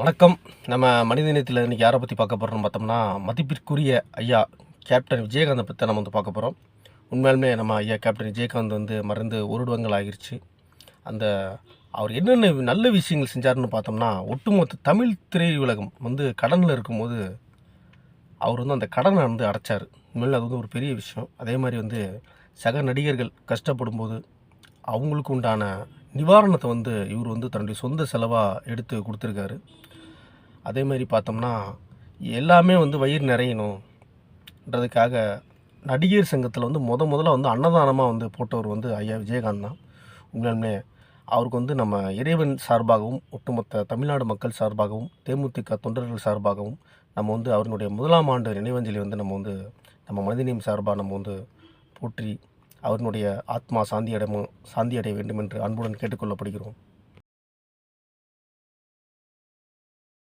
வணக்கம். நம்ம மனிதநேயத்தில் இன்றைக்கி யாரை பற்றி பார்க்க போகிறோம்னு பார்த்தோம்னா, மதிப்பிற்குரிய ஐயா கேப்டன் விஜயகாந்தை பற்றி நம்ம பார்க்க போகிறோம். உண்மையாலுமே நம்ம ஐயா கேப்டன் விஜயகாந்த் மறைந்து வருடங்கள் ஆகிருச்சு. அந்த அவர் என்னென்ன நல்ல விஷயங்கள் செஞ்சாருன்னு பார்த்தோம்னா, ஒட்டுமொத்த தமிழ் திரையுலகம் கடனில் இருக்கும்போது அவர் அந்த கடனை அடைச்சார். உண்மையிலே அது ஒரு பெரிய விஷயம். அதே மாதிரி சக நடிகர்கள் கஷ்டப்படும்போது அவங்களுக்கு உண்டான நிவாரணத்தை இவர் தன்னுடைய சொந்த செலவாக எடுத்து கொடுத்துருக்காரு. அதே மாதிரி பார்த்தோம்னா, எல்லாமே வயிறு நிறையணுன்றதுக்காக நடிகர் சங்கத்தில் முதல்ல அன்னதானமாக போட்டவர் ஐயா விஜயகாந்த் தான். உண்மையாலுமே அவருக்கு நம்ம இறைவன் சார்பாகவும், ஒட்டுமொத்த தமிழ்நாடு மக்கள் சார்பாகவும், தேமுதிக தொண்டர்கள் சார்பாகவும் நம்ம அவருடைய 1ஆம் ஆண்டு நினைவஞ்சலி நம்ம மனிதநேயம் சார்பாக நம்ம போற்றி அவருடைய ஆத்மா சாந்தி அடைய வேண்டும் என்று அன்புடன் கேட்டுக்கொள்ளப்படுகிறோம்.